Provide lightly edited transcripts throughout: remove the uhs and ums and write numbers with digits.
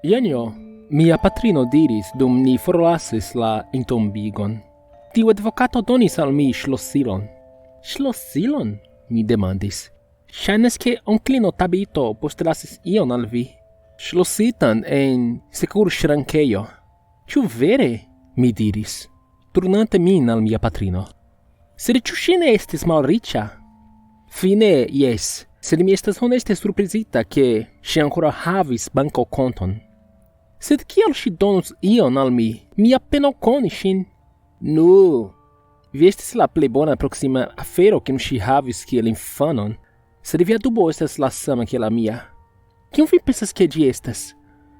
Janjo, mia patrino diris dum ni forlasis la entombigon. Tiu advocato donis al mi ŝlosilon. Ŝlosilon? Mi demandis. Ŝajnas ke onklino Tabito postlasis ion al vi. Ŝlositan en sekurŝrankejo. Ĉu vere? Mi diris, turnante min al mia patrino. Sed ĉu ŝi ne estis malriĉa? Fine, jes, sed mi estas honeste surprizita ke ŝi ankoraŭ havis bankokonton. Sed kial ŝi donus ion al mi? Mi apenaŭ konis ŝin. Nu, vi estis la plej bona proksima afero kiun ŝi havis kiel infanon, sed via dubo estas la sama kiel la mia. Kion vi pensas ke ĝi estas?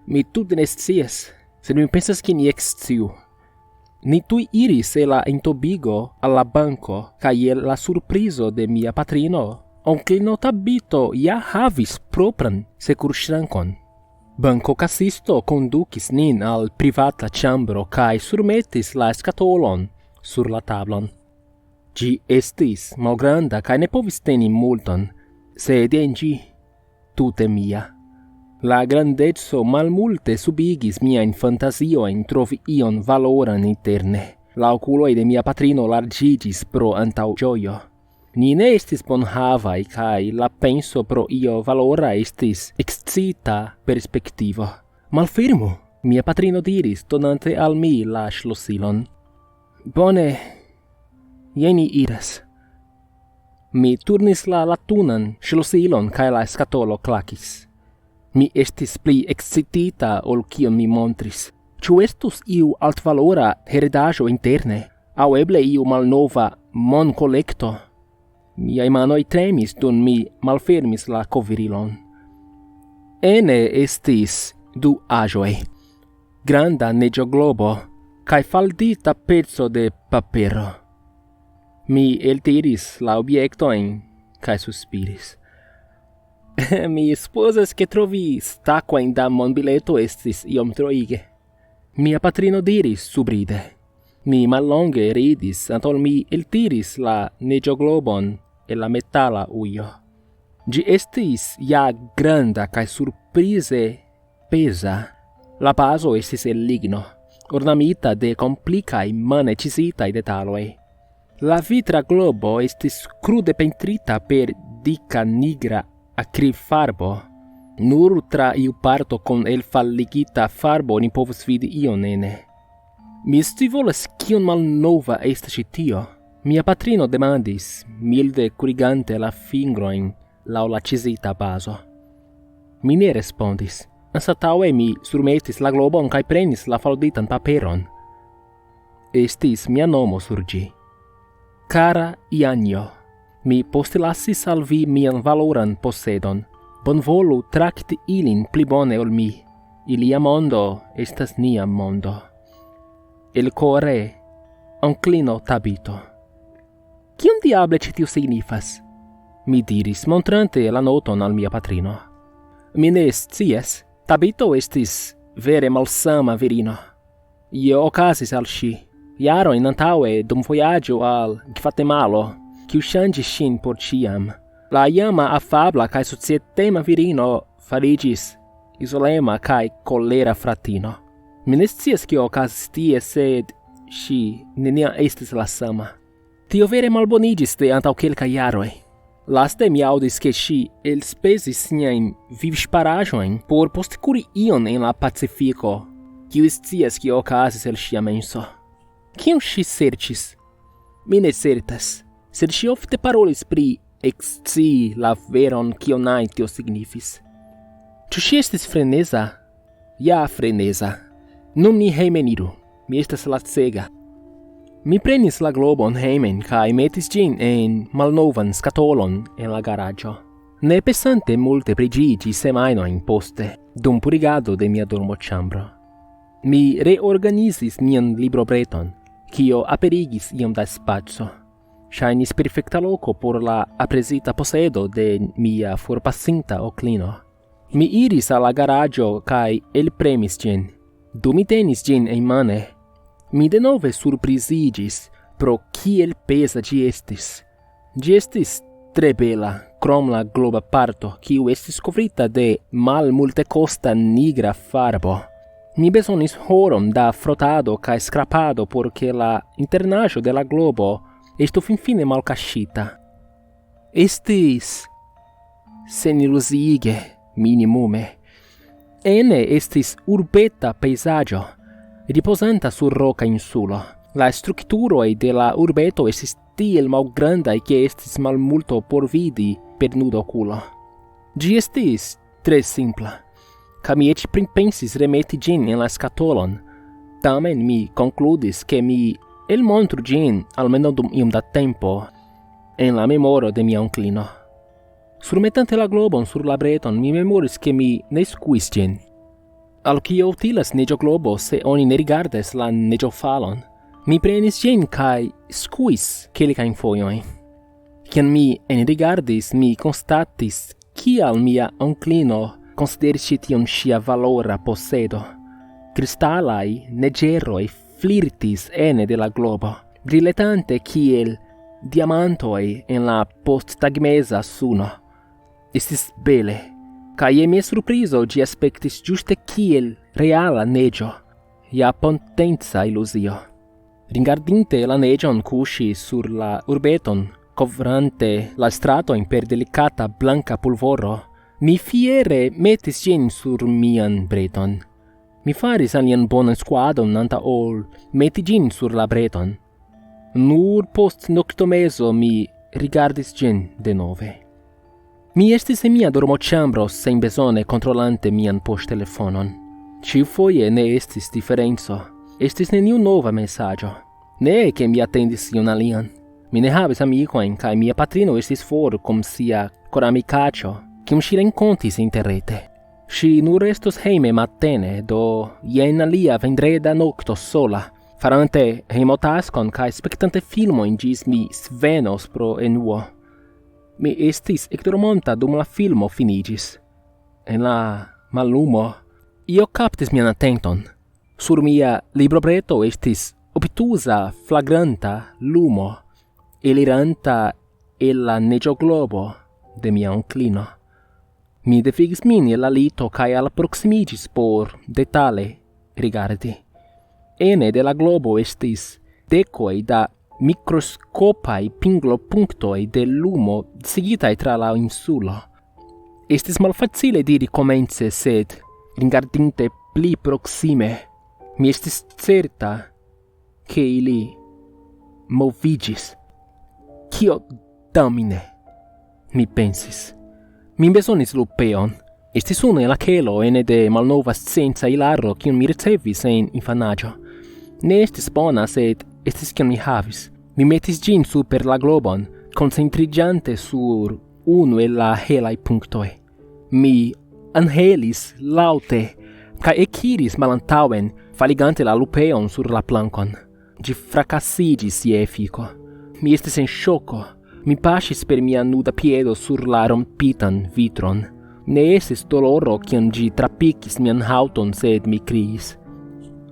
Mi tute ne scias, sed mi pensas ke ni eksciu. Ni tuj iris el la entombigo al la banko, kaj je la surprizo de mia patrino, onklino Tabito ja havis propran sekurŝrankon. Banko kasisto kondukis nin al privata ĉambro kaj surmetis la skatolon sur la tablon. Ĝi estis malgranda kaj ne povis teni multon, sed en ĝi tute mia. La grandeco malmulte subigis miajn fantaziojn trovi ion valoran interne. La okuloj de mia patrino larĝiĝis pro antaŭĝojo. Ni ne estis bonhavaj kaj la penso pro io valora estis ekscita perspektivo. Malfermu, mia patrino diris, donante al mi la ŝlosilon. Bone, je ni iras. Mi turnis la latunan ŝlosilon kaj la skatolo klakis. Mi estis pli ekscitita ol kion mi montris. Ĉu estus iu altvalora heredaĵo interne, aŭ eble iu malnova monkolekto? Miaj manoj tremis dum mi malfermis la koverilon. Ene estis du aĵoj: granda neĝoglobo kaj faldita peco de papero. Mi eltiris la objektojn kaj suspiris. Mi supozas ke trovi stakojn da monbileto estis iom troige. Mia patrino diris subride. Mi mallonge ridis antaŭ mi eltiris la neĝoglobon el la metala ujo. Ĝi estis ja granda kaj surprize peza. La bazo estis el ligno, ornamita de komplikaj mane ĉizitaj detaloj. La vitra globo estis krude pentrita per dika nigra akrilfarbo. Nur tra iu parto kun elfalligita farbo ni povus vidi ion ene. Mi scivolas kion malnova estas ĉi tio. Mia patrino demandis, milde kurigante la fingrojn laŭ la ĉizita bazo. Mi ne respondis. Anstataŭe mi surmetis la globon kaj prenis la falditan paperon. Estis mia nomo sur ĝi. Kara Janjo, mi postlasis al vi mian valoran posedon. Bonvolu trakti ilin pli bone ol mi. Ilia mondo estas nia mondo. El kore, onklino Tabito. Kion diable ĉi tiu signifas? Mi diris, montrante la noton al mia patrino. Mi ne scias. Tabito estis vere malsama virino. Io okazis al ŝi jarojn antaŭe dum vojaĝo al Gvatemalo, kiu ŝanĝis ŝin por ĉiam. La iama afabla kaj societema virino fariĝis izolema kaj kolera fratino. Mi ne scias kio okazis tie, sed ŝi neniam estis la sama. Tio vere malboniĝis de antaŭ kelkaj jaroj. Laste mi aŭdis ke ŝi elspezis siajn vivŝparaĵojn por postkuri ion en la Pacifiko. Kiu scias kio okazis el ŝia menso? Kion ŝi serĉis? Mi ne certas, sed ŝi ofte parolis pri ekscii la veron kion ajn tio signifis. Ĉu ŝi estis freneza? Ja, freneza. Nun ni hejmeniru. Mi estas lacega. Mi prenis la globon hejmen kaj metis ĝin en malnovan skatolon en la garaĝo. Ne pensante multe pri ĝi ĝis semajnojn poste, dum purigado de mia dormoĉambro. Mi reorganizis mian librobreton, kio aperigis iom da spaco. Ŝajnis perfekta loko por la aprezita posedo de mia forpasinta onklino. Mi iris al la garaĝo kaj elpremis ĝin. Dum mi tenis ĝin enmane, mi denove surpriziĝis pro kiel peza ĝi estis. Ĝi estis tre bela, krom la globa parto, kiu estis kovrita de malmultekosta nigra farbo. Mi bezonis horon da frotado kaj skrapado por ke la internaĵo de la globo estu finfine malkaŝita. Estis seniluziige minimume. Ene estis urbeta pejzaĝo, ripozanta sur roka insulo. La strukturoj de la urbeto estis tiel malgrandaj ke estis malmulto por vidi per nuda okulo. Ĝi estis tre simpla, kaj mi eĉ pripensis remeti ĝin en la skatolon. Tamen mi konkludis ke mi elmontru ĝin almenaŭ dum iom da tempo en la memoro de mia onklino. Surmetante la globon sur la breton, mi memoris ke mi ne skuis ĝin. Al kio utilas neĝoglobo se oni ne rigardas la neĝofalon? Mi prenis ĝin kaj skuis kelkajn fojojn. Kiam mi enrigardis, mi konstatis kial mia onklino konsideris ĉi tion ŝia valora posedo. Kristalaj neĝeroj flirtis ene de la globo, briletante kiel diamantoj en la posttagmeza suno. Estis bele, kaj je mia surprizo ĝi aspektis ĝuste kiel reala neĝo, ja potenca iluzio. Rigardinte la neĝon kuŝi sur la urbeton, kovrante la stratojn per delikata blanka pulvoro, mi fiere metis ĝin sur mian breton. Mi faris alian bonan skuadon antaŭ ol meti ĝin sur la breton. Nur post noktomezo mi rigardis ĝin denove. Mi estis en mia dormoĉambro senbezone kontrolante mian poŝtelefonon. Ĉiufoje ne estis diferenco. Estis neniu nova mesaĝo. Ne ke mi atendis ion alian. Mi ne havis amikojn kaj mia patrino estis for kun sia koramikaĉo, kiun ŝi renkontis interrete. Ŝi nur estos hejme matene, do jen alia vendreda nokto sola, farante hejmotaskon kaj spektante filmojn ĝis mi svenos pro enuo. Mi estis ekdormonta dum la filmo finiĝis. En la mallumo, io kaptis mian atenton. Sur mia librobreto estis obtuza flagranta lumo, eliranta el la neĝoglobo de mia onklino. Mi devigis min el la lito kaj alproksimiĝis por detale rigardi. Ene de la globo estis dekoj da mikroskopaj pinglopunktoj de lumo disigitaj tra la insulo. Estis malfacile diri komence, sed rigardinte pli proksime, mi estis certa ke ili moviĝis. Kio damne, mi pensis. Mi bezonis lupeon. Estis unu en la kelo ene de malnova scienca ilaro kiun mi ricevis en infanaĝo. Ne estis bona, sed estis kion mi havis. Mi metis ĝin super la globon, koncentriĝante sur unu el la helaj punktoj. Mi anhelis laŭte kaj ekiris malantaŭen, faligante la lupeon sur la plankon. Ĝi frakasiĝis je efiko. Mi estis en ŝoko. Mi paŝis per mia nuda piedo sur la rompitan vitron. Ne estis doloro kiam ĝi trapikis mian haŭton, sed mi kriis.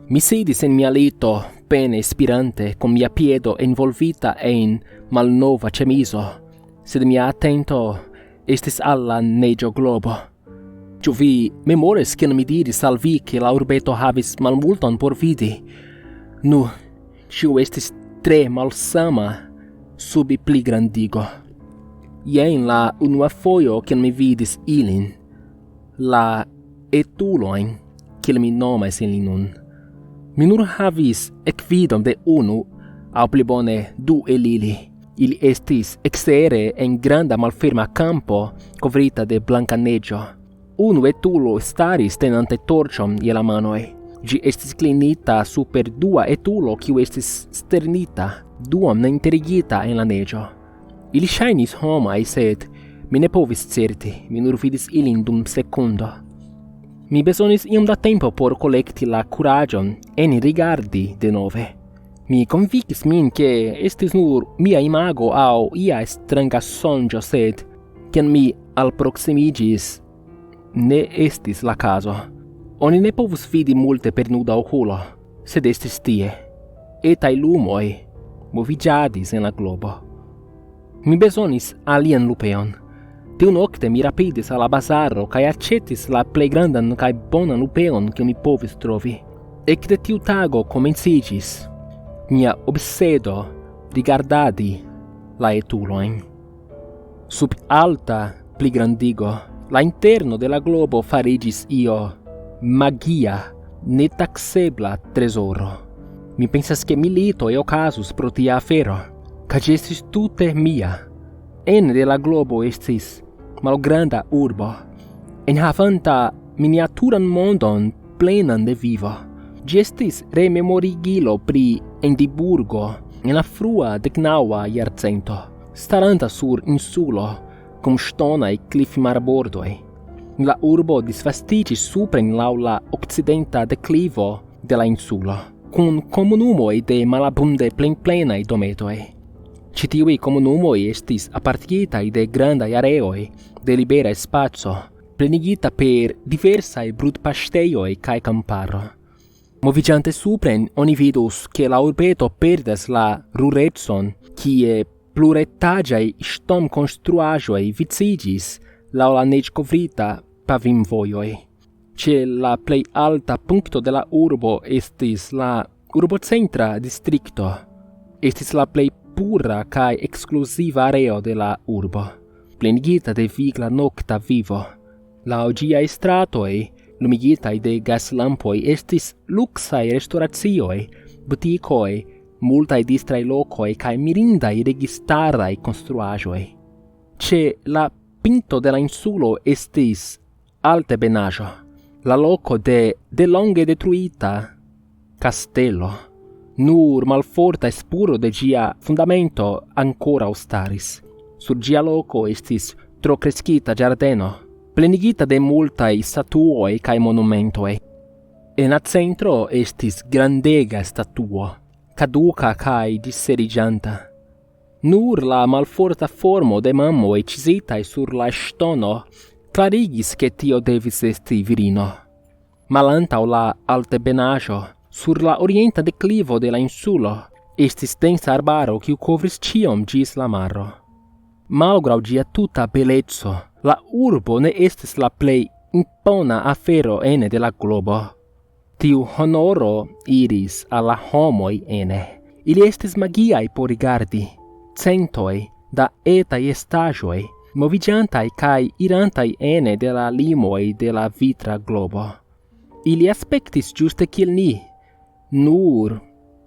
Mi sidis en mia lito, pene spirante, con mia piedo envolvita en malnova ĉemizo, sed mia atento estis al la neĝoglobo. Ĉu vi memoras kiam mi diris al vi ke la urbeto havis malmulton por vidi? Nu, ĉiu estis tre malsama sub pligrandigo. Jen la unua fojo kiam mi vidis ilin, la etulojn, kiel mi nomas ilin nun. Mi nur havis ekvidon de unu aŭ pli bone du el ili. Ili estis ekstere en granda malferma kampo kovrita de blanka neĝo. Unu etulo staris tenante torĉon je la manoj. Ĝi estis klinita super dua etulo kiu estis sternita, duam enterigita en la neĝo. Ili ŝajnis homaj, sed mi ne povis certi, mi nur vidis ilin dum sekundo. Mi bezonis iom da tempo por kolekti la kuraĝon enrigardi denove. Mi konvinkis min ke estis nur mia imago aŭ ia stranga sonĝo, sed kiam mi alproksimiĝis, ne estis la kazo. Oni ne povus vidi multe per nuda okulo, sed estis tie. Etaj lumoj moviĝadis en la globo. Mi besonis alian lupeon. Tiu nocte mi rapidis al la bazaro kaj accetis la plej grandan kaj bonan lupeon kiu mi povis trovi. Ekde tiu tago komenciĝis mia obsedo rigardadi la etulojn. Sub alta pligrandigo, la interno de la globo fariĝis io magia, netaksebla tresoro. Mi pensas ke militoj okazus pro tia afero, kaj ĝi estis tute mia. Ene de la globo estis malgranda urbo, enhavanta miniaturan mondon plenan de vivo. Ĝi estis rememorigilo pri Edinburgo en la frua deknaŭa jarcento, staranta sur insulo kun ŝtonaj klifmarbordoj. La urbo disvastiĝis supren laŭ la okcidenta deklivo de la insulo, kun komunumoj de malabunde plenplenaj dometoj. Ĉi tiuj komunumoj estis apartigitaj de grandaj areoj de libera spaco, plenigita per diversaj brutpaŝtejoj kaj kamparo. Moviĝante supren, oni vidus ke la urbeto perdas la rurecon, kie pluretaĝaj ŝtonkonstruaĵoj viciĝis laŭ la neĝkovrita pavimvojoj. Ĉe la plej alta punkto de la urbo estis la urbocentra distrikto. Estis la plej pura kaj ekskluziva areo de la urbo, plenigita de vigla nokta vivo. Laŭ ĝiaj stratoj, lumigitaj de gaslampoj, estis luksaj restoracioj, butikoj, multaj distraj lokoj kaj mirindaj registaraj konstruaĵoj. Ĉe la pinto de la insulo estis altebenaĵo, la loko de delonge detruita kastelo. Nur malforta spuro de ĝia fundamento ankoraŭ staris. Sur ĝia loko estis trokreskita ĝardeno, plenigita de multaj statuoj kaj monumentoj. En la centro estis grandega statuo, caduca kaj disseriĝanta. Nur la malforta formo de mamoj ĉizitaj sur la ŝtono klarigis ke tio devis esti virino. Malantaŭ la altebenaĵo, sur la orienta declivo de la insulo, estis densa arbaro kiu kovris ĉiom ĝis la maro. Malgraŭ ĝia tuta beleco, la urbo ne estis la plej impona afero ene de la globo. Tiu honoro iris al la homoj ene. Ili estis magiaj por rigardi, centoj da etaj estaĵoj, moviĝantaj kaj irantaj ene de la limoj de la vitra globo. Ili aspektis ĝuste kiel ni, nur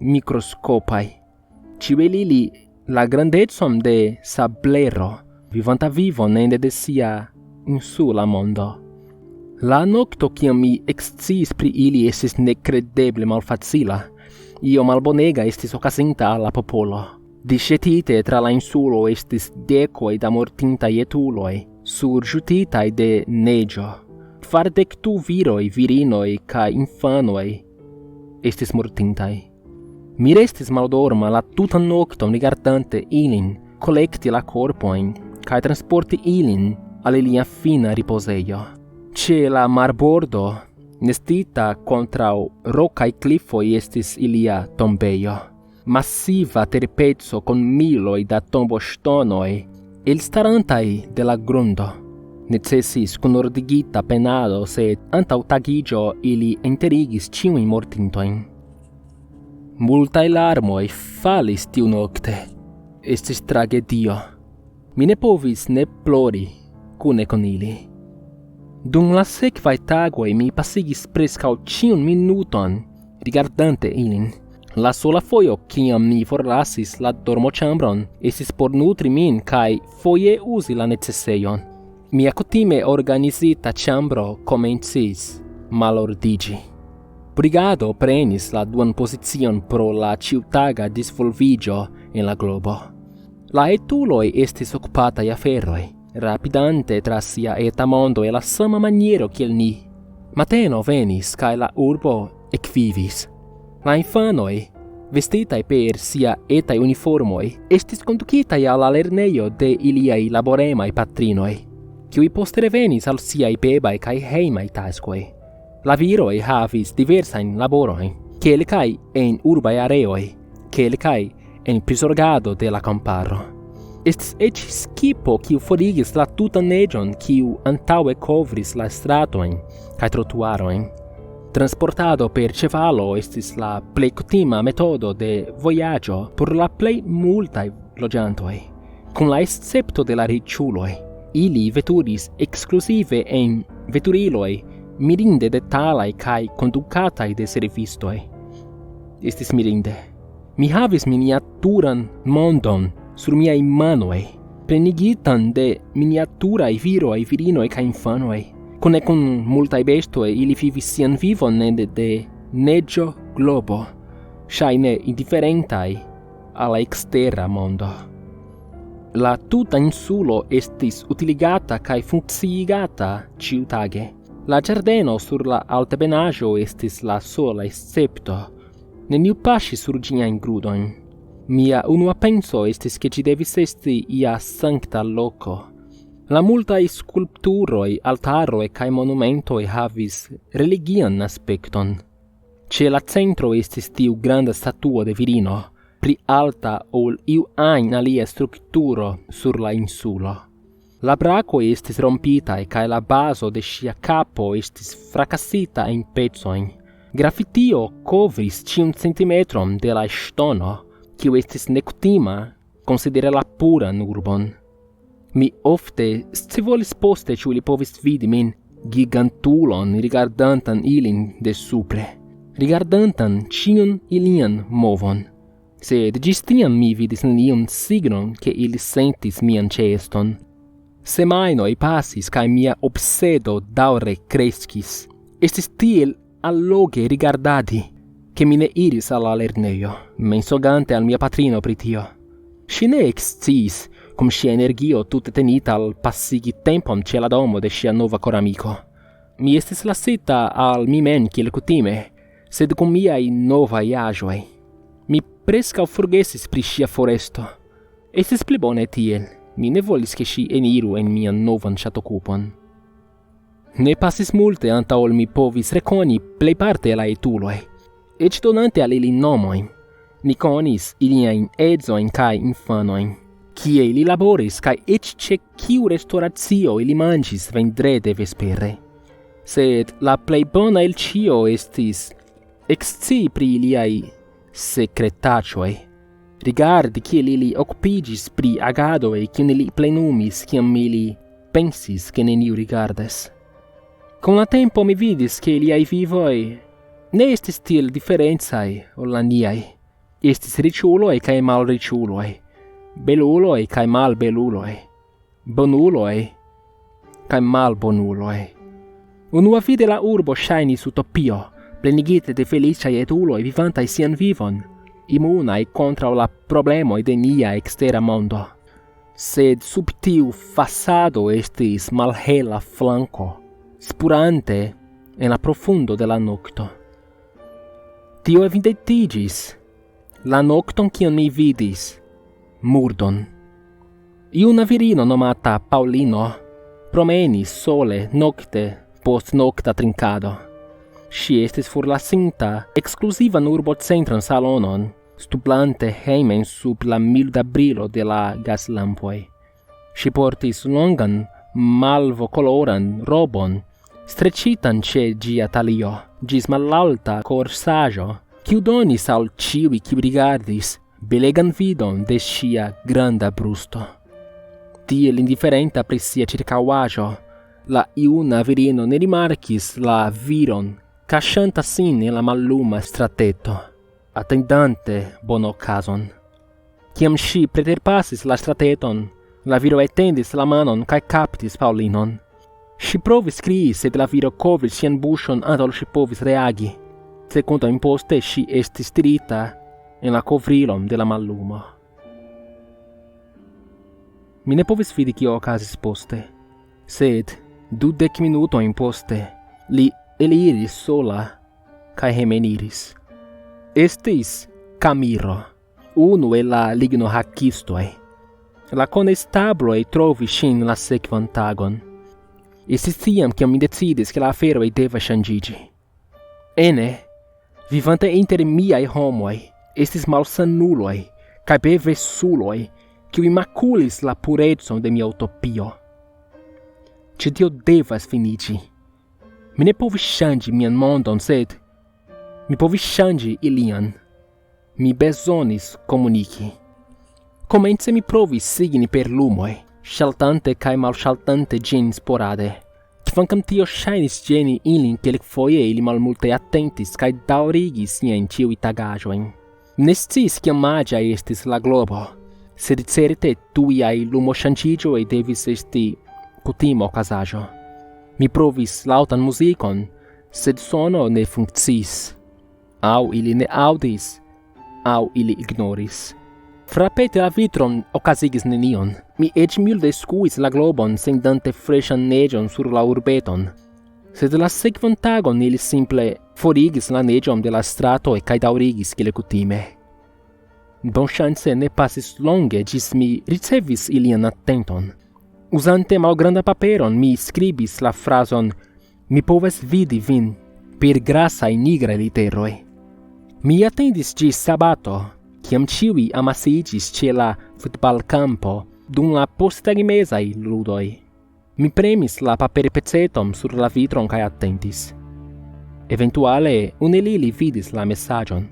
mikroskopaj. Ĉiuj ili la grandecon de sablero, vivanta vivon ene de sia insula mondo. La nokto kiam mi eksciis pri ili estis nekredeble malfacila. Io malbonega estis okazinta al la popolo. Disŝetite tra la insulo estis dekoj da mortintaj etuloj, surĵutitaj de neĝo. 42 viroj, virinoj kaj infanoj estis mortintaj. Mi restis maldorma la tutan nokton rigardante ilin, kolekti la korpojn kaj transporti ilin al ilia fina ripozejo. Ĉe la marbordo, nestita kontraŭ rokaj klifoj, estis ilia tombejo. Massiva terpeco con miloj da tomboŝtonoj, elstarantaj de la grundo. Necesis kunordigita penado, sed antaŭ tagiĝo ili enterigis ĉiujn mortintojn. Multaj larmoj falis tiu nokte. Estis tragedio. Mi ne povis ne plori kune con ili. Dum la sekvaj tagoj mi pasigis preskaŭ ĉiun minuton rigardante ilin. La sola fojo kiam mi forlasis la dormoĉambron estis por nutri min kaj foje uzi la necesejon. Mia kutime organizita ĉambro komencis malordiĝi. Brigado prenis la duan pozicion pro la ĉiutaga disvolviĝo en la globo. La etuloj estis okupataj aferoj, rapidante tra sia eta mondo en la sama maniero kiel ni. Mateno venis kaj la urbo ekvivis. La infanoj, vestitaj per sia etaj uniformoj, estis kondukitaj al la lernejo de iliaj laboremaj patrinoj, kiuj poste revenis al siaj bebaj kaj hejmaj taskoj. La viroj havis diversajn laborojn, kelkaj en urbaj areoj, kelkaj en prizorgado de la kamparo. Estis ec skipo kiu forigis la tutan neĝon kiu antaŭe kovris la stratojn kaj trotuarojn. Transportado per ĉevalo estis la plej kutima metodo de vojaĝo por la plej multaj loĝantoj. Kun la escepto de la riĉuloj, ili veturis ekskluzive en veturiloj mirinde detalaj kaj kondukataj de servistoj. Estis mirinde. Mi havis miniaturan mondon sur miaj manoj, plenigitan de miniaturaj viroj, virinoj kaj infanoj. Kune kun multaj bestoj ili vivis sian vivon de neĝo globo, ŝajne indiferentaj al la ekstera mondo. La tuta insulo estis utiligata kaj funkciigata ĉiutage. La ĝardeno sur la altebenaĵo estis la sola escepto. Neniu paŝis sur ĝiajn grudojn. Mia unua penso estis ke ĝi devis esti ia sankta loko. La multaj skulpturoj, altaroj kaj monumentoj havis religian aspekton. Ĉe la centro estis tiu granda statuo de virino, pli alta ol iu ajn alia strukturo sur la insulo. La brakoj estis rompitaj kaj la bazo de ŝia kapo estis frakasita en pecojn. Grafitio kovris ĉiun centimetron de la ŝtono, kiu estis nekutima konsidere la puran urbon. Mi ofte scivolis poste ĉu ili povis vidi min gigantulon rigardantan ilin de supre, rigardantan ĉiun ilian movon. Sed ĝis tiam mi vidis neniun signon ke ili sentis mian ĉeeston. Semajnoj pasis kaj mia obsedo daŭre kreskis. Estis tiel alloge rigardadi, che mi ne iris alla lernejo, mensogante al mia patrino pri tio. Ŝi ne eksciis, cum ŝia energio tute tenita al passigi tempon ĉe la domo de ŝia nova koramiko. Mi estis lasita al mi mem kiel kutime, sed kun miaj novaj aĵoj. Mi preskaŭ forgesis pri ŝia foresto. Estis pli bone tiel. Mi ne volis ke ŝi eniru en mian novan ŝatokupon. Ne pasis multe antaŭ ol mi povis rekoni plejparte la etuloj. Eĉ donante al ili nomojn, ni konis iliajn edzojn kaj infanojn, kie ili laboris kaj eĉ ĉe kiu restoracio ili manĝis vendrede vespere. Sed la plej bona el ĉio estis ekscii pri iliaj sekretaĵoj, rigardi kiel ili okupiĝis pri agadoj kiujn ili plenumis kiam ili pensis ke neniu rigardas. Con la tempo mi vidis che iliai vivoi ne estis tiel differencai ol la niai. Estis riĉuloj kaj malriĉuloj, beluloj kaj malbeluloj, bonuloj kaj malbonuloj. Unuavide la urbo ŝajnis utopio, plenigite de feliĉaj etuloj vivantaj sian vivon, immunaj kontraŭ la problemoj de nia ekstera mondo. Sed sub tiu fasado estis malhela flanko, spurante en la profundo de la nokto. Tio evidentiĝis, la nokton kiun mi vidis, murdon. Juna virino nomata Paulino promenis sole nokte post nokta trinkado. Ŝi estis forlasinta ekskluzivan urbocentran salonon, stublante hejmen sub la milda brilo de la gaslampoj. Ŝi portis longan malvokoloran robon, streccitan ĉe ĝia talio, ĝis malalta korsaĵo, kiu donis al ĉiuj kiu rigardis belegan vidon de ŝia granda brusto. Tiel indiferenta pri sia ĉirkaŭaĵo, la juna virino ne rimarkis la viron kaŝanta sin en la malluma strateto, atendante bonokazon. Kiam ŝi preterpasis la strateton, la viro etendis la manon kaj kaptis Paulinon. Ŝi provis skrii, sed la viro kovris sian buŝon antaŭ ol ŝi povis reagi. Sekundojn poste ŝi estis tirita en la kovrilon de la mallumo. Mi ne povis vidi kio okazis poste, sed 20 minutojn poste li eliris sola kaj hejmeniris. Estis Camiro, unu el la lignohakistoj. La konestabloj trovis ŝin la sekvan tagon. Estis tiam kiam mi decidis ke la aferoj devas ŝanĝiĝi. Ene, vivante inter miaj homoj, estis malsanuloj kaj bevesuloj, qui maculis la purezon de mia utopio. Ci tio devas finiĝi. Mi ne povis ŝanĝi mian mondon, sed mi povis ŝanĝi ilian. Mi bezonis komuniki. Komence mi provis signi per lumoj, ŝaltante kaj malŝaltante ĝin sporade. Kvankam tio ŝajnis ĝeni ilin, kelkfoje ili malmulte atentis kaj daŭrigis siajn ĉiujtagaĵojn. Ne sciis kiam aĝa estis la globo, sed certe tuiaj lumoŝanĝiĝoj devis esti kutima okazaĵo. Mi provis laŭtan muzikon, sed sono ne funkciis. Aŭ ili ne aŭdis, aŭ ili ignoris. Frapete la vitron okazigis nenion. Mi eĉ milde skuis la globon sendante freŝan neĝon sur la urbeton. Sed la sekvan tagon ili simple forigis la neĝon de la stratoj kaj daŭrigis kiel kutime. Bonŝance ne pasis longe ĝis mi ricevis ilian atenton. Uzante malgrandan paperon mi skribis la frazon "Mi povas vidi vin" per grasaj nigraj literoj. Mi atendis ĝis sabato, kiam ĉiuj amasiĝis ĉe la futbalkampo dum la posttagmezaj ludoj. Mi premis la paperpeceton sur la vitron kaj atentis. Eventuale unu el ili vidis la mesaĝon.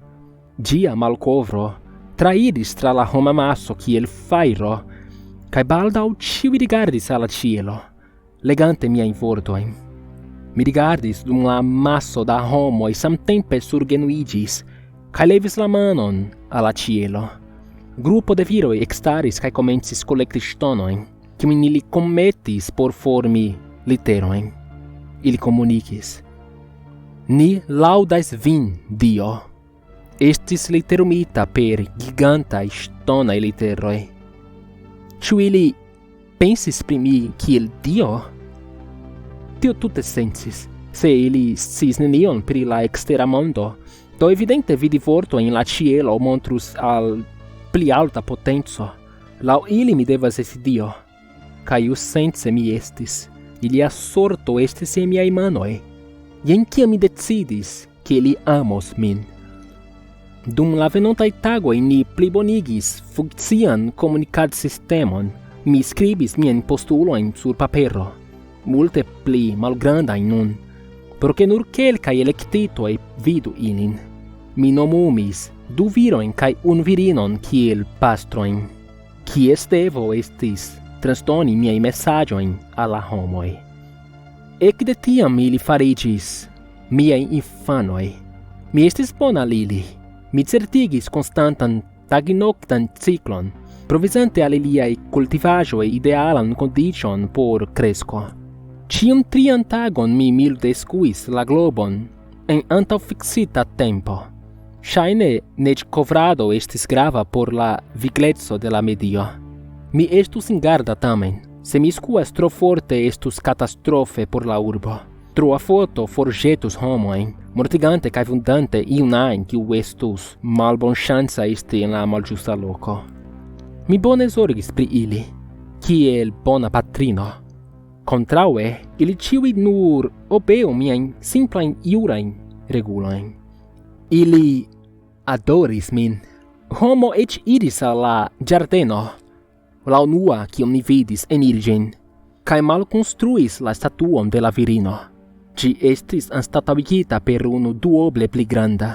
Ĝia malkovro trairis tra la homamaso kiel fajro, kaj baldaŭ ĉiuj rigardis al la ĉielo, legante miajn vortojn. Mi rigardis dum la maso da homoj samtempe surgenuiĝis kaj levis la manon al la ĉielo. Grupo de viroj ekstaris kaj komencis kolekti ŝtonojn, kiujn ili kunmetis por formi literojn. Ili komunikis: "Ni laŭdas vin, Dio." Estis literumita per gigantaj ŝtonaj literoj. Ĉu ili pensis pri mi kiel Dio? Tio tute sensis. Se ili sciis nenion pri la ekstera mondo, do evidente vidi vortojn en la ĉielo montrus al pli alta potenco. Laŭ ili mi devas esti Dio. Kaj iusence mi estis. Ilia sorto estis en miaj manoj. Jen kiam mi decidis ke ili amos min. Dum la venontaj tagoj ni plibonigis funkcian komunikadsistemon. Mi skribis miajn postulojn sur papero, multe pli malgrandajn nun, por ke nur kelkaj elektitoj vidu ilin. Mi nomumis 2 virojn kaj 1 virinon kiel pastrojn, kies devo estis transdoni miajn mesaĝojn al la homoj. Ekde tiam ili fariĝis miaj infanoj. Mi estis bona al ili. Mi certigis konstantan tagnoktan ciklon, provizante al iliaj kultivaĵoj idealan kondiĉon por kresko. Ĉiun 3 tagon mi milde skuis la globon en antaŭfiksita tempo. Ŝajne neĝkovrado estis grava por la vigleco de la medio. Mi estus ingarda tamen. Se mi skuas tro forte estus katastrofe por la urbo. Troa foto forĵetus homojn, mortigante kaj vundante iun ajn kiu estus malbonŝanca esti en la malĝusta loko. Mi bone zorgis pri ili, kiel bona patrino. Kontraŭe, ili ĉiuj nur obeu miajn simplajn jurajn regulojn. Ili adoris min. Homo eĉ iris al la ĝardeno, la unua kiun mi vidis eniri ĝin, kaj malkonstruis la statuon de la virino. Ĝi estis anstataŭigita per unu duoble pli granda.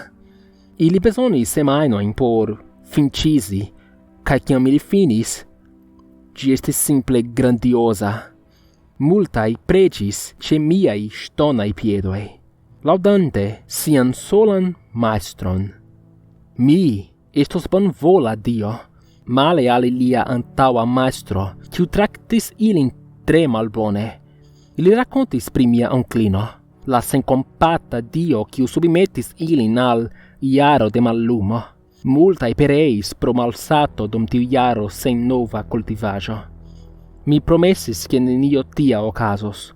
Ili bezonis semajnojn por finĉizi, kaj kiam ili finis, ĝi estis simple grandioza. Multaj preĝis ĉe miaj ŝtonaj piedoj, laŭdante sian solan majstron. Mi estos bonvola Dio, male al ilia antaŭa majstro, kiu traktis ilin tre malbone. Ili rakontis pri mia onklino, la senkompata Dio kiu submetis ilin al jaro de mallumo. Multaj pereis pro malsato dum tiu jaro sen nova kultivaĵo. Mi promesis ke nenio tia okazos.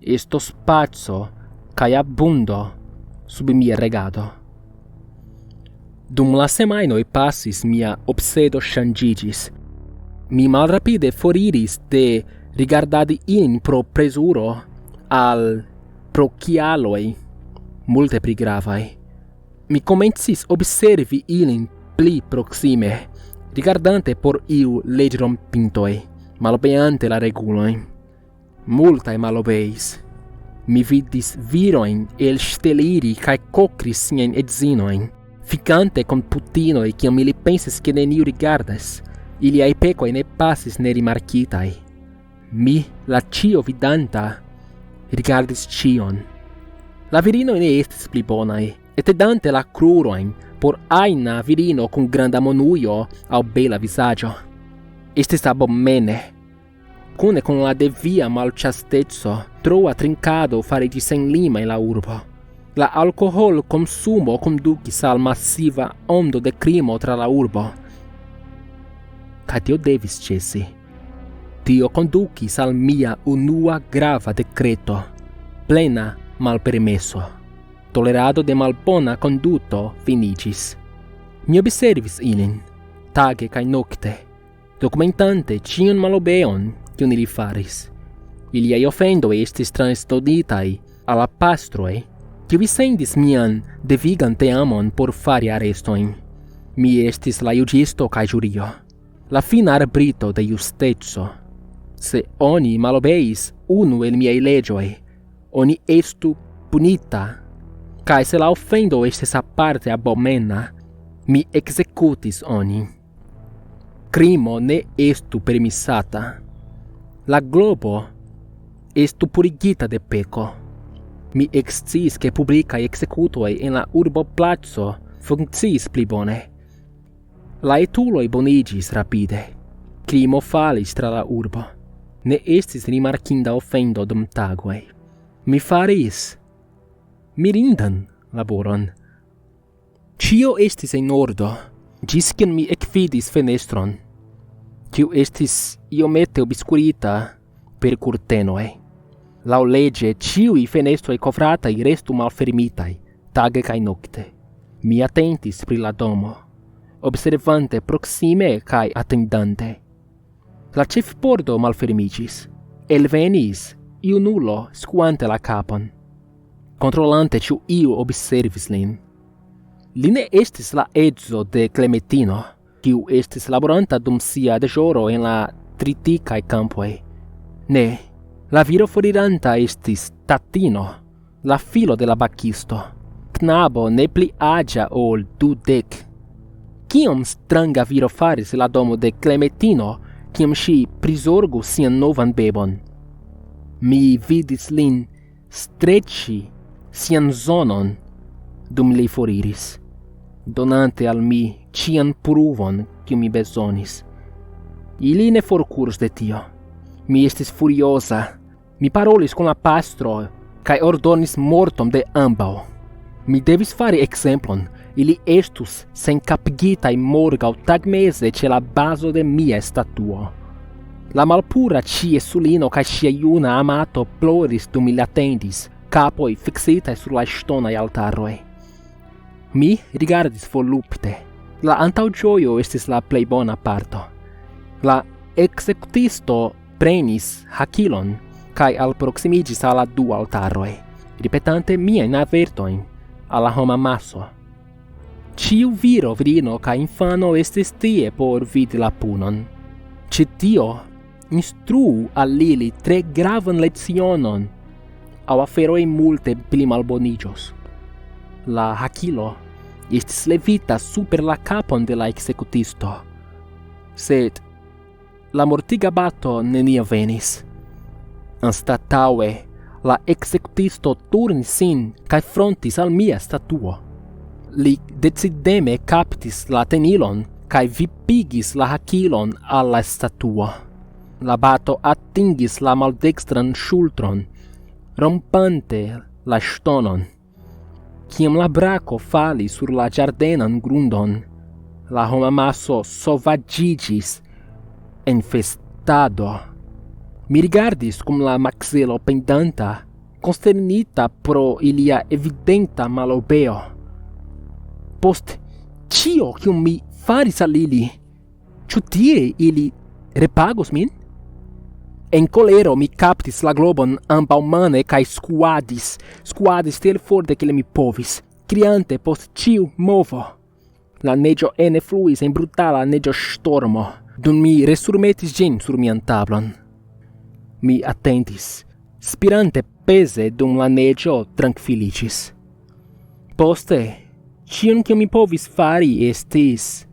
Estos paco kaj abundo sub mia regado. Dum la semajnoj pasis mia obsedo ŝanĝiĝis. Mi malrapide foriris de rigardadi ilin pro plezuro al pro kialoj multe pli gravaj. Mi komencis observi ilin pli proksime, rigardante por iu legeron pintoi, malobeante la reguloin. Multae malobeis. Mi vidis viroin el steliri cae cocris sien edzinoin, ficante con putinoi ciam ili pensis che neniu rigardas, iliai pecoi ne passis ne rimarcitai. Mi, la cio vidanta, rigardis cion. La virinoi ne estis pli bonai, et dante la cruroin por aina virino cum granda monuio au bela visaggio. Estis abomene. Cune con la devia malchastezzo, troa trincado farigis en lima in la urbo. La alcohol consumo conducis al massiva ondo de crimo tra la urbo. Ca tio devis cesi. Tio conducis al mia unua grava decreto, plena malpermesso. Tolerado de malbona conduto finigis. Mi observis ilin, tage cae nocte, documentante cion malobeon cion ili faris. Iliai offendoi estis transdonitai alla pastroi, quiu sendis mian devigante amon por fari arrestoin. Mi estis la jugisto cae jurio, la fina arbrito de justezzo. Se oni malobeis unu el miei legioi, oni estu punita, cae se la offendo estis aparte abomena, mi executis oni. Crimo ne estu permissata. La globo estu purigita de peco. Mi exciis che publicae executoi in la urbo plazo funcciis pli bone. La etuloi bonigis rapide. Crimo falis tra la urbo. Ne estis rimarcinda offendo dum taguei. Mi faris mirindan laboron. Cio estis in ordo, giscin mi ecvidis fenestron, quiu estis iomete obscurita per curtenoi. Lau lege, ciui fenestroi covratai restu malfermitai, tage cae nocte. Mi attentis pri la domo, observante proxime cae attendante. La cefpordo malfermigis, elvenis iunulo scuante la capon, controllante ciu iu observis lin. Li ne estis la edzo de Clementino, quiu estis laboranta dum sia dejoro en la triticae campoi. Ne, la viro foriranta estis Tatino, la filo de la bacisto, knabo ne pli agia ol 20. Ciom stranga viro faris la domo de Clementino, ciam si prisorgus sian novan bebon. Mi vidis lin streci sian zonon dum li foriris, donante al mi cian pruvon cium mi besonis. Ili ne forcurs de tio. Mi estis furiosa. Mi parolis con la pastro, cae ordonis mortom de ambau. Mi devis fari exemplon, ili estus sencapgitai morgau tagmese ce la baso de mia statuo. La malpura ciesulino cae sia iuna amato ploris dum ili attendis, capoi fixitae sur la stonae altaroi. Mi rigardis volupte. La antaugioio estis la plei bona parto. La executisto prenis hakilon, cae alproximigis alla du altaroi, ripetante miain avertoin alla homa maso. Ciu viro, virino, cae infano estis tie por vidi la punon. Citio instruu al lili tre gravan lecionon, au aferoi multe pli malbonigios. La hakilo estis levita super la capon de la executisto, sed la mortiga bato nenia venis. Anstataue, la executisto turnis sin cae frontis al mia statuo. Li decideme captis la tenilon cae vipigis la hakilon alla statuo. La bato attingis la maldextran ŝultron, rompante la stonon. Ciam la braco falis sur la giardenan grundon, la homamaso sovaĝigis en festado. Mi rigardis cum la maxilo pendanta, consternita pro ilia evidenta malobeo. Post cio cium mi faris al ili, ciu tie ili repagos min? En colero mi captis la globon ambaumane cae scuadis tiel forte che le mi povis, criante post ciu movo. la neggio ene fluis in brutala neggio stormo, dum mi resurmetis gin sur mian tablon. Mi attentis, spirante pese dum la neggio tranquillicis. Poste, cion che mi povis fari estis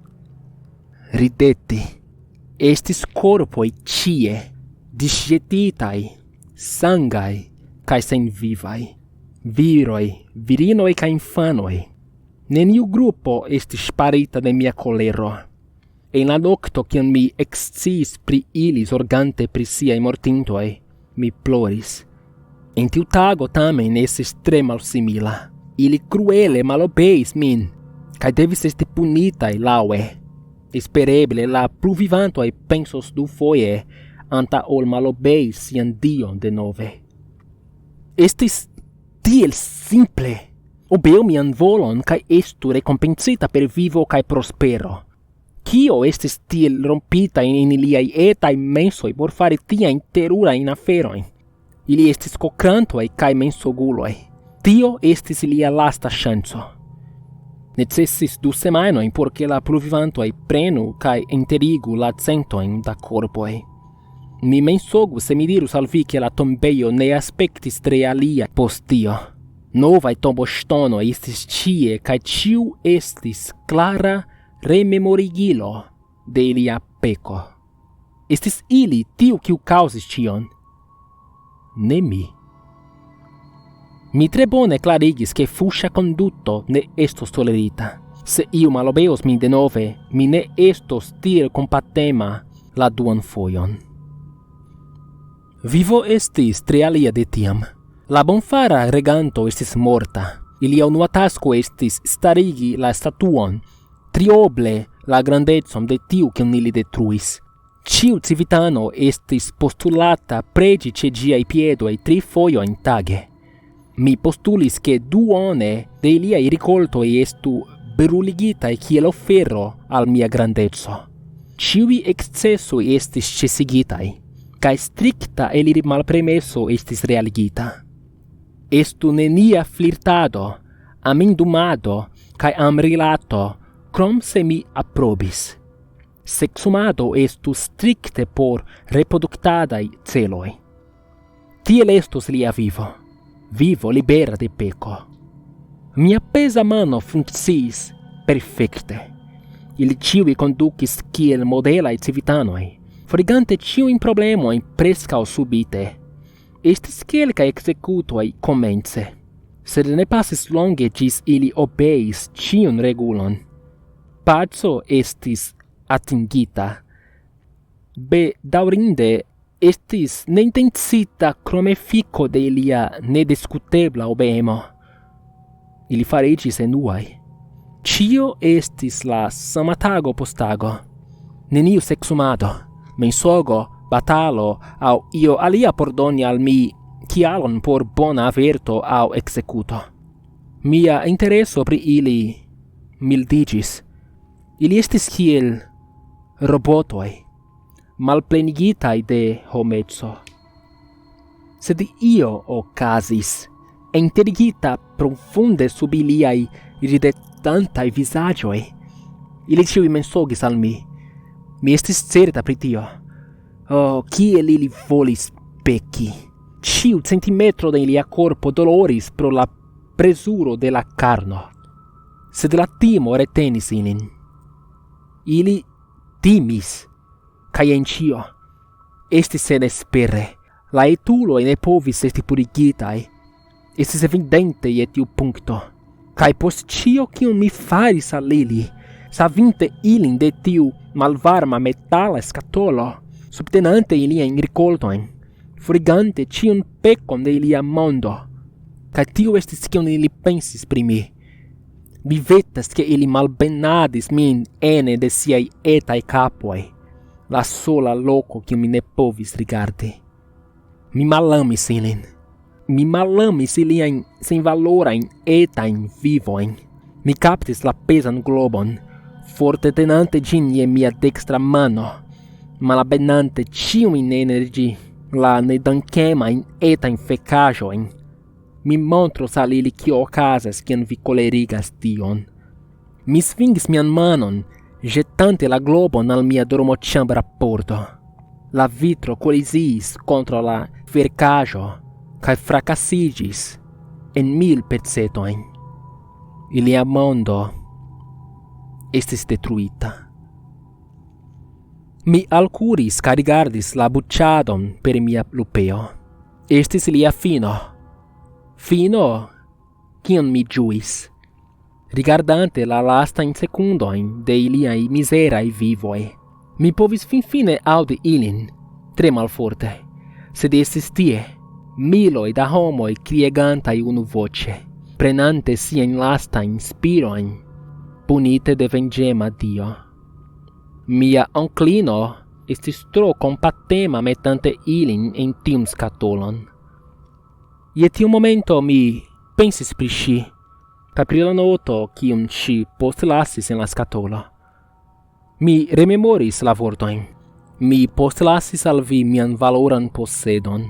ridetti. Estis corpoi cie, disjetitai, sangai, cae sen vivai, viroi, virinoi cae infanoi. Neniu gruppo estis sparita de mia colero. En la nocto, ciam mi exciis pri ili zorgante pri siai mortintoi, mi ploris. En tiu tago tamen estis tre malsimila. Ili cruele malobeis min, cae devis esti punitai laue. Espereble la pluvivantoi pensos du foie anta ol malobeis sian dion de nove. Estis tiel simple. Obeu mian volon cae estu recompensita per vivo cae prospero. Cio estis tiel rompita in iliai etai mensoi por fare tiaen terurain aferoin? Ili estis cocrantoi cae mensoguloi. Tio estis ilia lasta chanco. Necessis 2 semainoin porque la pluvivantoi prenu cae enterigu la centoin da corpoi. Mi mensogu se mi dirus al vi che la tombeio ne aspectis tre alia post tio. Novai tombostonoi estis cie, cae ciu estis clara rememorigilo de ilia peco. Estis ili tiu kiu causis cion, ne mi. Mi tre bone clarigis che fuscia conducto ne estos tolerita. Se iu malobeos min de nove, mi ne estos tiel compatema la duan foion. Vivo estis tre alia de tiam. La bonfara reganto estis morta. Ilia unua tasko estis starigi la statuon, trioble la grandezon de tiu kiun ili detruis. Ciu civitano estis postulata pregi ce giai piedoi 3 foioin tage. Mi postulis che duone de iliai ricoltoi estu bruligitai cielo ferro al mia grandezzo. Ciui excessui estis cesigitai, cae stricta eliri malpremesso estis realigita. Estu nenia flirtado, amindumado, cae amrilato, crom se mi approbis. Sexumado estu stricte por reproductadai celoi. Tiel estus lia vivo libera de peco. Mia pesa mano funcciis perfecte. Ili ciui conducis kiel modelai civitanoi, frigante ciuin problemoi prescau subite. Estis quelcae executoi comence, sed ne passis longe gis ili obeis ciun regulon. Paco estis atingita. Daurinde estis neintensita crome fico de ilia nediscutebla obeemo. Ili farigis enuai. Cio estis la sama tago postago. Neniu sexumado, mensogo, batalo, au io alia por doni al mi cialon por bona averto au executo. Mia intereso pri ili mildigis. Ili estis kiel robotoi, malplenigitai de homezzo. Sed io ocasis, enterigita profunde sub iliai ridetantai visagioi. Ili ciui mensogis al mi. Mi estis certa pri tio. Oh, kiel ili volis peci. Ciu centimetro de ilia corpo doloris pro la presuro de la carno. Sed la timo retenis ilin. Ili timis, cae en cio estis senespere. La etuloi ne povis esti purigitai. Estis evidente je tiu puncto. Cae post cio cium mi faris al ili, savinte ilin de tiu malvarma metala scatolo, subtenante ilien ricoltoin, frigante ciun pecon de ilia mondo, cae tiu estis cium ili pensis pri mi. Mi vetas che ili malbenadis min ene de siai etai capoi, la sola loco che mi ne povis rigardi. Mi malamis ilin. Mi malamis ilien sen valorain etain vivoin. Mi captis la pesan globon, forte tenante gin je mia dextra mano, malabenante ciuin energi, la nedankemain etain fecajoin. Mi montros al ili cio ocasas ciam vi colerigas tion. Mi svingis mian manon, jetante la globon al mia dormoĉambra pordo. La vitro kolizis contra la verkaĵo kaj frakasigis en 1000 pecetojn. Ilia mondo estis detruita. Mi alkuris kaj rigardis la buĉadon per mia lupeo. Estis lia fino. Fino, kion mi ĝuis, rigardante la lastajn sekundojn de iliaj mizeraj vivoj. Mi povis finfine aŭdi ilin, tre malforte, sed estis tie miloj da homoj kriegantaj unuvoĉe, prenante siajn lastajn spirojn, punite de venĝema Dio. Mia onklino estis tro kompatema metante ilin en tiun skatolon. Je tiu momento mi pensis pri ŝi, kaj pri la noto kiun ŝi postlasis en la skatolo. Mi rememoris la vortojn. Mi postlasis al vi mian valoran posedon.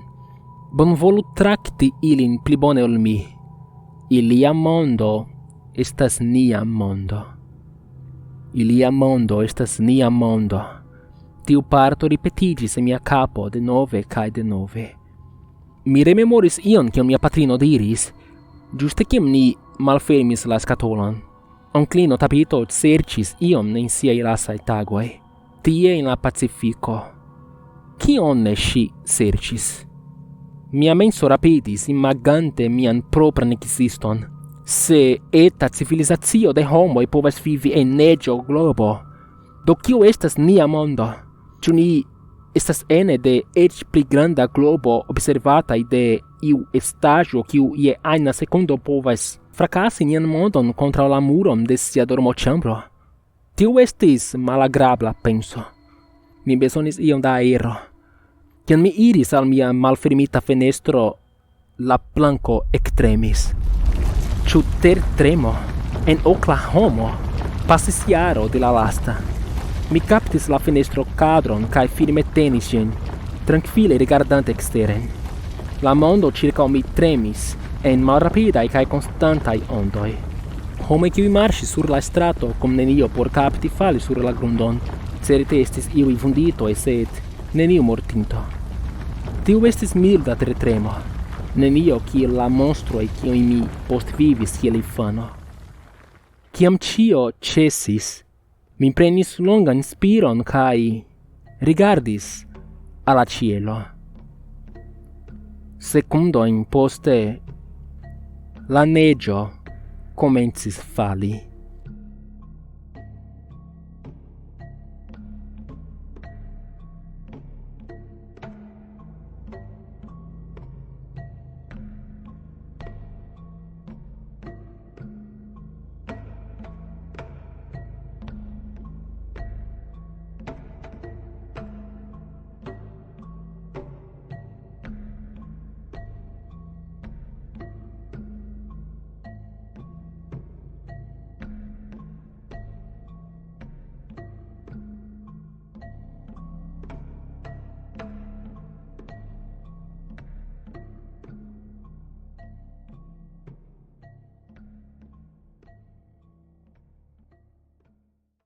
Bonvolu trakti ilin pli bone ol mi. Ilia mondo estas nia mondo. Ilia mondo estas nia mondo. Tiu parto ripetiĝis en mia kapo denove kaj denove. Mi rememoris ion kion mia patrino diris, ĝuste kiam ni malfermis la skatolon. Onklino Tapito serĉis iom en siaj lastaj tagoj, tie en la Pacifiko. Kion ŝi serĉis? Mia menso rapidis, imagante mian propran ekziston. Se eta civilizacio de homoj povas vivi en neĝo globo, do kio estas nia mondo? Ĉu ni estas ene de eĉ pli granda globo observataj de iu estaĵo kiu je ajna sekundo povas frakasi nian mondon kontraŭ la muron de sia dormoĉambro? Tiu estis malagrabla penso. Mi bezonis iom da aero. Kiam mi iris al mia malfermita fenestro, la planko ektremis. Ĉu tertremo en Oklahomo? Pasis jaro de la lasta. Mi kaptis la fenestro kadron kaj firme tenis ĝin, trankvile rigardante eksteren. La mondo ĉirkaŭ mi tremis en malrapidaj kaj konstantaj ondoj. Homoj kiuj marŝis sur la strato kun nenio por kapti falis sur la grundon. Certe estis iuj vunditoj, sed neniu mortinto. Tiu estis milda tertremo. Nenio kiel la monstroj kiujn mi postvivis kiel infano. Kiam ĉio ĉesis, mi prenis longan spiron kaj rigardis al la ĉielo. Sekundojn poste la neĝo komencis fali.